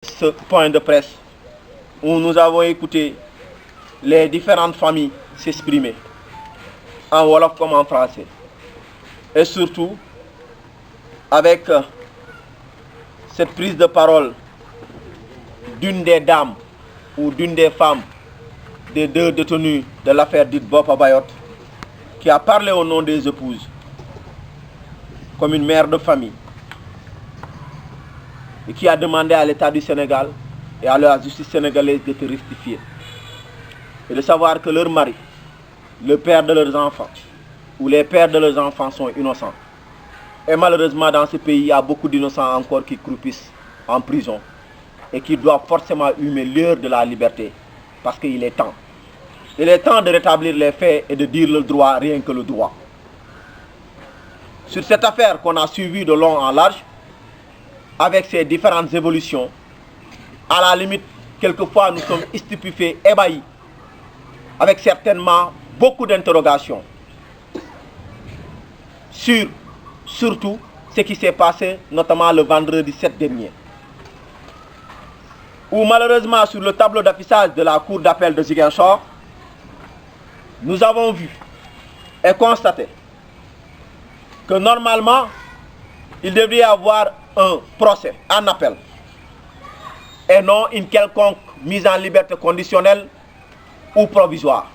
ce point de presse où nous avons écouté les différentes familles s'exprimer, en wolof comme en français, et surtout avec cette prise de parole d'une des dames ou d'une des femmes des deux détenus de l'affaire dite Boppa Bayotte, qui a parlé au nom des épouses comme une mère de famille et qui a demandé à l'État du Sénégal et à la justice sénégalaise de se rectifier et de savoir que leur mari, le père de leurs enfants ou les pères de leurs enfants sont innocents. Et malheureusement, dans ce pays, il y a beaucoup d'innocents encore qui croupissent en prison et qui doivent forcément humer l'heure de la liberté parce qu'il est temps. Il est temps de rétablir les faits et de dire le droit, rien que le droit. Sur cette affaire qu'on a suivie de long en large, avec ses différentes évolutions, à la limite, quelquefois nous sommes stupéfaits, ébahis, avec certainement beaucoup d'interrogations sur surtout ce qui s'est passé, notamment le vendredi 7 dernier, où malheureusement sur le tableau d'affichage de la cour d'appel de Ziguinchor, nous avons vu et constaté que normalement, il devrait y avoir un procès en appel et non une quelconque mise en liberté conditionnelle ou provisoire.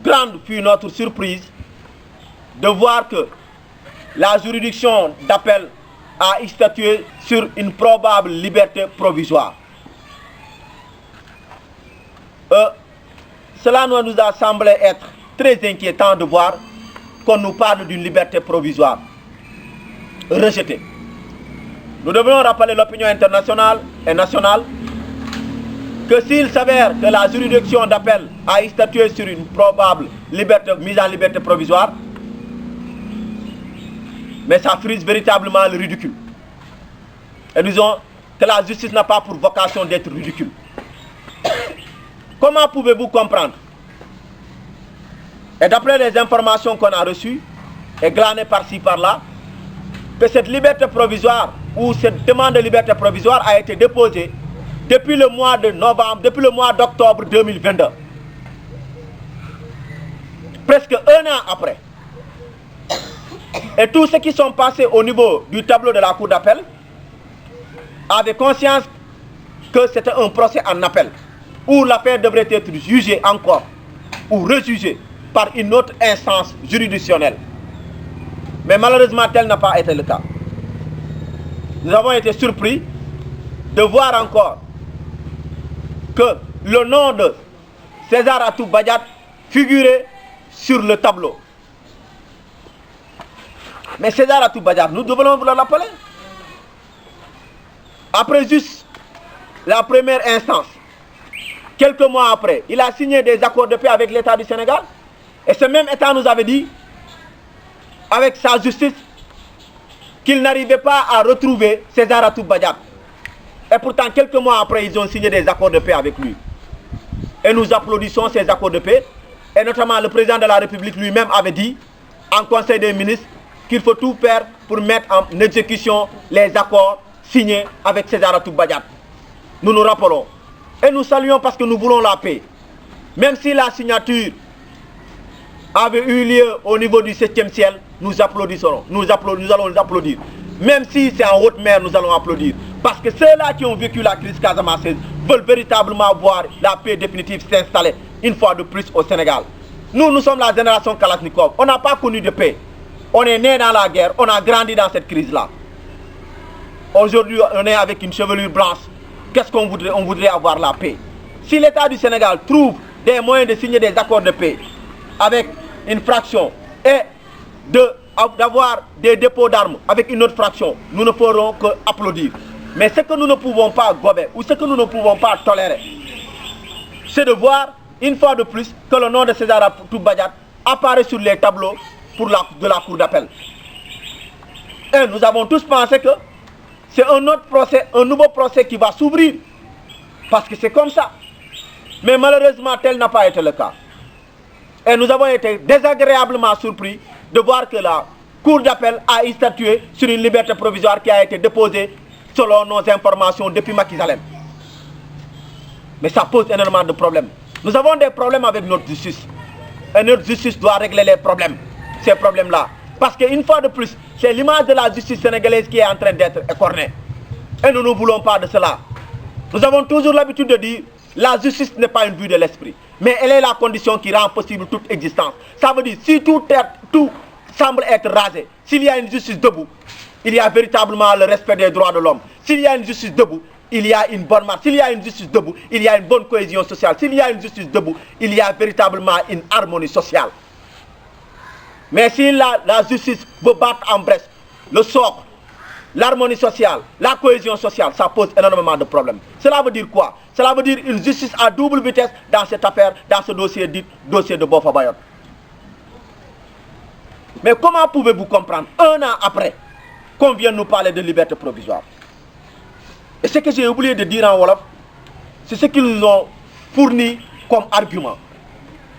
Grande fut notre surprise de voir que la juridiction d'appel a statué sur une probable liberté provisoire. Cela nous a semblé être très inquiétant de voir qu'on nous parle d'une liberté provisoire rejetée. Nous devons rappeler l'opinion internationale et nationale que s'il s'avère que la juridiction d'appel a statué sur une probable mise en liberté provisoire, mais ça frise véritablement le ridicule. Et nous disons que la justice n'a pas pour vocation d'être ridicule. Comment pouvez-vous comprendre? Et d'après les informations qu'on a reçues et glanées par-ci par-là, que cette liberté provisoire ou cette demande de liberté provisoire a été déposée depuis le mois de novembre, depuis le mois d'octobre 2022. Presque un an après. Et tous ceux qui sont passés au niveau du tableau de la cour d'appel avaient conscience que c'était un procès en appel, où l'affaire devrait être jugée encore ou rejugée par une autre instance juridictionnelle. Mais malheureusement, tel n'a pas été le cas. Nous avons été surpris de voir encore que le nom de César Atoute Badiate figurait sur le tableau. Mais César Atoute Badiate, nous devons vous le rappeler. Après juste la première instance, quelques mois après, il a signé des accords de paix avec l'État du Sénégal. Et ce même État nous avait dit, avec sa justice, qu'il n'arrivait pas à retrouver César Atoute Badiate. Et pourtant, quelques mois après, ils ont signé des accords de paix avec lui. Et nous applaudissons ces accords de paix. Et notamment, le président de la République lui-même avait dit, en Conseil des ministres, qu'il faut tout faire pour mettre en exécution les accords signés avec César Atoute Badiate. Nous nous rappelons. Et nous saluons parce que nous voulons la paix. Même si la signature avait eu lieu au niveau du 7e ciel, nous applaudissons. Nous allons applaudir. Même si c'est en haute mer, nous allons applaudir. Parce que ceux-là qui ont vécu la crise casamançaise veulent véritablement voir la paix définitive s'installer une fois de plus au Sénégal. Nous sommes la génération Kalachnikov. On n'a pas connu de paix. On est né dans la guerre. On a grandi dans cette crise-là. Aujourd'hui, on est avec une chevelure blanche. Qu'est-ce qu'on voudrait? On voudrait avoir la paix. Si l'État du Sénégal trouve des moyens de signer des accords de paix avec une fraction et d'avoir des dépôts d'armes avec une autre fraction, nous ne ferons que applaudir. Mais ce que nous ne pouvons pas gober ou ce que nous ne pouvons pas tolérer, c'est de voir une fois de plus que le nom de César Atoute Badiate apparaît sur les tableaux de la cour d'appel. Et nous avons tous pensé que c'est un autre procès, un nouveau procès qui va s'ouvrir. Parce que c'est comme ça. Mais malheureusement, tel n'a pas été le cas. Et nous avons été désagréablement surpris de voir que la Cour d'appel a statué sur une liberté provisoire qui a été déposée selon nos informations depuis Macky Sall. Mais ça pose énormément de problèmes. Nous avons des problèmes avec notre justice. Et notre justice doit régler les problèmes, ces problèmes-là. Parce qu'une fois de plus, c'est l'image de la justice sénégalaise qui est en train d'être écornée. Et nous ne voulons pas de cela. Nous avons toujours l'habitude de dire, la justice n'est pas une vue de l'esprit. Mais elle est la condition qui rend possible toute existence. Ça veut dire, si tout semble être rasé, s'il y a une justice debout, il y a véritablement le respect des droits de l'homme. S'il y a une justice debout, il y a une bonne marche. S'il y a une justice debout, il y a une bonne cohésion sociale. S'il y a une justice debout, il y a véritablement une harmonie sociale. Mais si la justice veut battre en brèche le socle, l'harmonie sociale, la cohésion sociale, ça pose énormément de problèmes. Cela veut dire quoi? Cela veut dire une justice à double vitesse dans cette affaire, dans ce dossier dit dossier de Boffa Bayotte. Mais comment pouvez-vous comprendre, un an après, qu'on vienne nous parler de liberté provisoire? Et ce que j'ai oublié de dire en Wolof, c'est ce qu'ils nous ont fourni comme argument.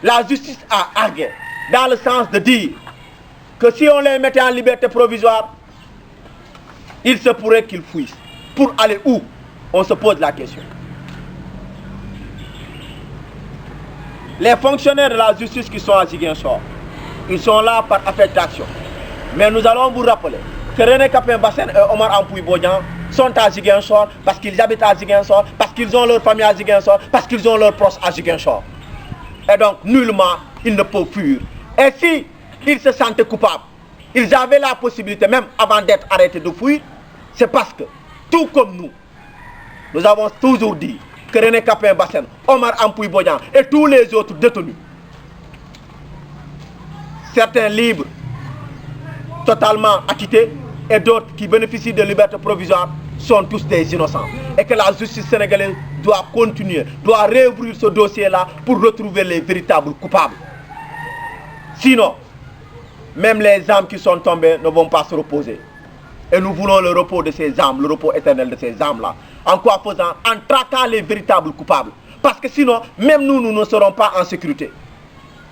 La justice a argué, dans le sens de dire que si on les mettait en liberté provisoire, il se pourrait qu'ils fuissent. Pour aller où? On se pose la question. Les fonctionnaires de la justice qui sont à Ziguinchor, ils sont là par affectation. Mais nous allons vous rappeler que René Capain Bassène et Omar Ampoui Bodian sont à Ziguinchor parce qu'ils habitent à Ziguinchor, parce qu'ils ont leur famille à Ziguinchor, parce qu'ils ont leurs proches à Ziguinchor. Et donc, nullement, ils ne peuvent fuir. Et si ils se sentaient coupables, ils avaient la possibilité, même avant d'être arrêtés, de fuir, c'est parce que, tout comme nous avons toujours dit que René Capain Bassène, Omar Ampoui Bodian et tous les autres détenus, certains libres, totalement acquittés, et d'autres qui bénéficient de liberté provisoire, sont tous des innocents. Et que la justice sénégalaise doit continuer, doit réouvrir ce dossier-là pour retrouver les véritables coupables. Sinon, même les âmes qui sont tombées ne vont pas se reposer. Et nous voulons le repos de ces âmes, le repos éternel de ces âmes-là. En quoi faisant? En traquant les véritables coupables. Parce que sinon, même nous ne serons pas en sécurité.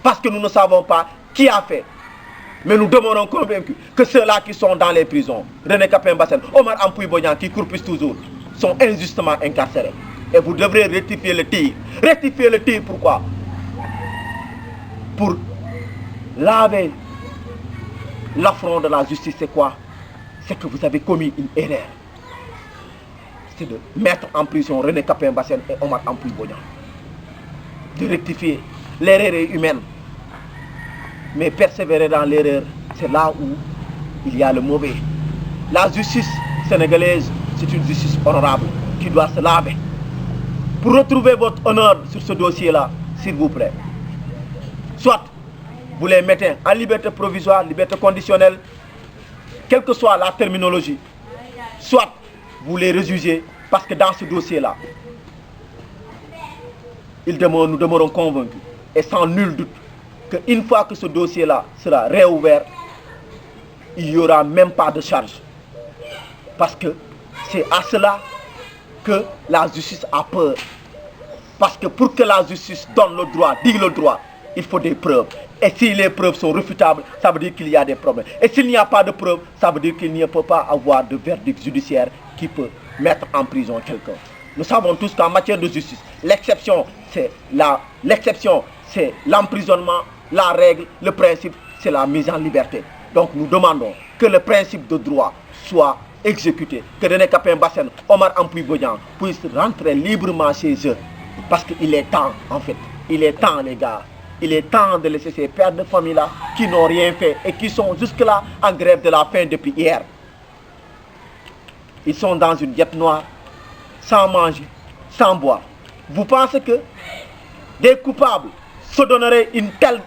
Parce que nous ne savons pas qui a fait. Mais nous demeurons convaincus que ceux-là qui sont dans les prisons, René Capain Bassène, Omar Ampoui Bodian, qui croupissent toujours, sont injustement incarcérés. Et vous devrez rectifier le tir. Rectifier le tir, pourquoi? Pour laver l'affront de la justice, c'est quoi? C'est que vous avez commis une erreur. C'est de mettre en prison René Capain Bassène et Omar Ampoui Bodian. De rectifier. L'erreur est humaine. Mais persévérer dans l'erreur, c'est là où il y a le mauvais. La justice sénégalaise, c'est une justice honorable qui doit se laver. Pour retrouver votre honneur sur ce dossier-là, s'il vous plaît, soit vous les mettez en liberté provisoire, liberté conditionnelle, quelle que soit la terminologie, soit vous les rejugez, parce que dans ce dossier-là, nous demeurons convaincus, et sans nul doute, qu'une fois que ce dossier-là sera réouvert, il n'y aura même pas de charge. Parce que c'est à cela que la justice a peur. Parce que pour que la justice donne le droit, dit le droit, il faut des preuves. Et si les preuves sont refutables, ça veut dire qu'il y a des problèmes. Et s'il n'y a pas de preuves, ça veut dire qu'il ne peut pas avoir de verdict judiciaire qui peut mettre en prison quelqu'un. Nous savons tous qu'en matière de justice, l'exception, c'est l'emprisonnement. La règle, le principe, c'est la mise en liberté. Donc nous demandons que le principe de droit soit exécuté, que René Capain Bassène, Omar Ampoui Bodian puissent rentrer librement chez eux. Parce qu'il est temps, en fait, il est temps les gars, il est temps de laisser ces pères de famille-là qui n'ont rien fait et qui sont jusque-là en grève de la faim depuis hier. Ils sont dans une diète noire, sans manger, sans boire. Vous pensez que des coupables se donnerait une telle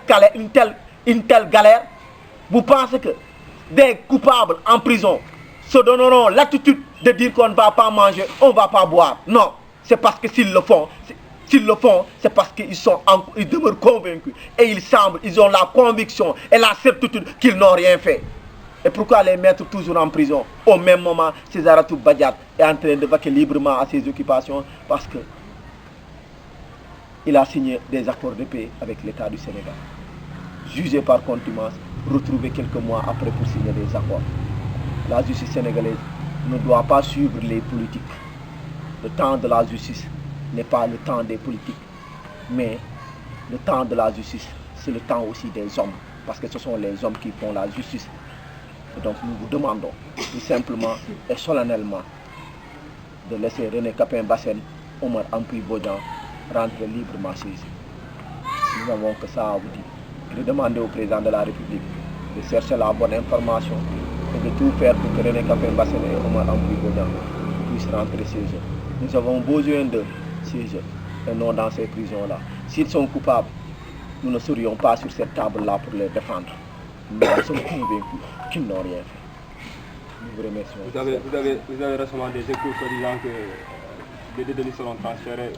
galère? Vous pensez que des coupables en prison se donneront l'attitude de dire qu'on ne va pas manger, on ne va pas boire? Non, c'est parce que s'ils le font, c'est parce qu'ils demeurent convaincus. Et ils ont la conviction et la certitude qu'ils n'ont rien fait. Et pourquoi les mettre toujours en prison? Au même moment, Césaratou Badiat est en train de vaquer librement à ses occupations parce que il a signé des accords de paix avec l'État du Sénégal. Jugé par contumace, retrouvé quelques mois après pour signer des accords. La justice sénégalaise ne doit pas suivre les politiques. Le temps de la justice n'est pas le temps des politiques, mais le temps de la justice, c'est le temps aussi des hommes, parce que ce sont les hommes qui font la justice. Et donc nous vous demandons tout simplement et solennellement de laisser René Capain Bassène, Omar Ampuy Bodian rentrer librement chez eux. Nous n'avons que ça à vous dire. De demander au président de la République de chercher la bonne information et de tout faire pour que René Capain Bassène et Omar Ampuy Bodian puissent rentrer chez eux. Nous avons besoin de chez eux et non dans ces prisons-là. S'ils sont coupables, nous ne serions pas sur cette table-là pour les défendre. Mais nous sommes convaincus qu'ils n'ont rien fait. Nous vous remercions. Vous avez récemment des échos disant que les détenus seront transférés.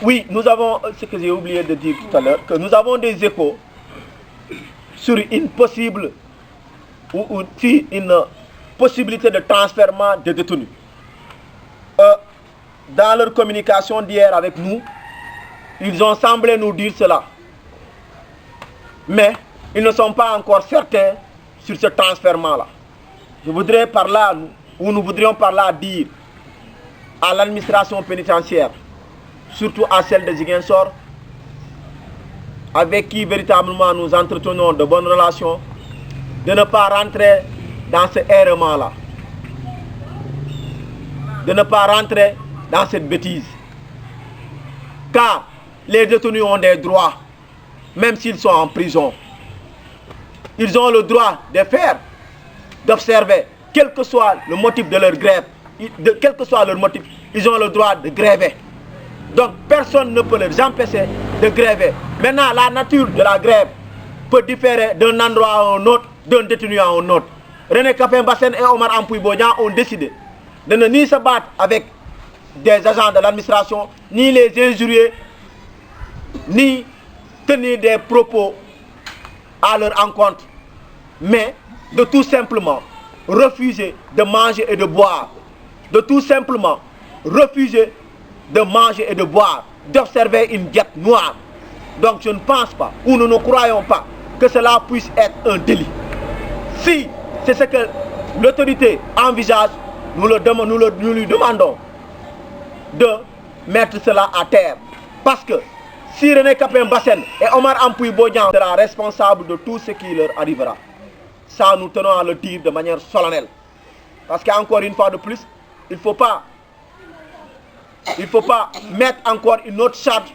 Oui, nous avons, ce que j'ai oublié de dire tout à l'heure, que nous avons des échos sur une possible ou une possibilité de transfert de détenus. Dans leur communication d'hier avec nous, ils ont semblé nous dire cela. Mais ils ne sont pas encore certains sur ce transfèrement-là. Je voudrais par là, ou nous voudrions par là dire à l'administration pénitentiaire, surtout à celle de Ziguinchor, avec qui véritablement nous entretenons de bonnes relations, de ne pas rentrer dans ce errement-là, de ne pas rentrer dans cette bêtise. Car les détenus ont des droits, même s'ils sont en prison. Ils ont le droit de faire, d'observer, quel que soit le motif de leur grève, quel que soit leur motif, ils ont le droit de gréver. Donc personne ne peut les empêcher de gréver. Maintenant, la nature de la grève peut différer d'un endroit à un autre, d'un détenu à un autre. René Capain Bassène et Omar Ampuy Bodian ont décidé de ne ni se battre avec des agents de l'administration, ni les injurier, ni tenir des propos à leur encontre, mais de tout simplement refuser de manger et de boire, de tout simplement refuser de manger et de boire, d'observer une diète noire. Donc je ne pense pas, ou nous ne croyons pas, que cela puisse être un délit. Si c'est ce que l'autorité envisage, nous lui demandons de mettre cela à terre. Parce que si René Capain Bassène et Omar Ampuy Bodian seront responsables de tout ce qui leur arrivera, ça nous tenons à le dire de manière solennelle. Parce qu'encore une fois de plus, il ne faut pas mettre encore une autre charge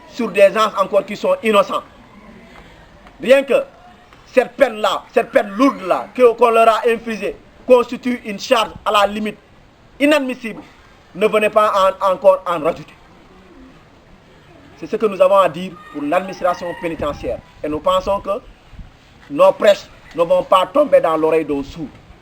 sur des gens encore qui sont innocents. Rien que cette peine-là, cette peine lourde-là qu'on leur a infligée constitue une charge à la limite inadmissible. Ne venez pas encore en rajouter. C'est ce que nous avons à dire pour l'administration pénitentiaire. Et nous pensons que nos prêches ne vont pas tomber dans l'oreille d'un sourd.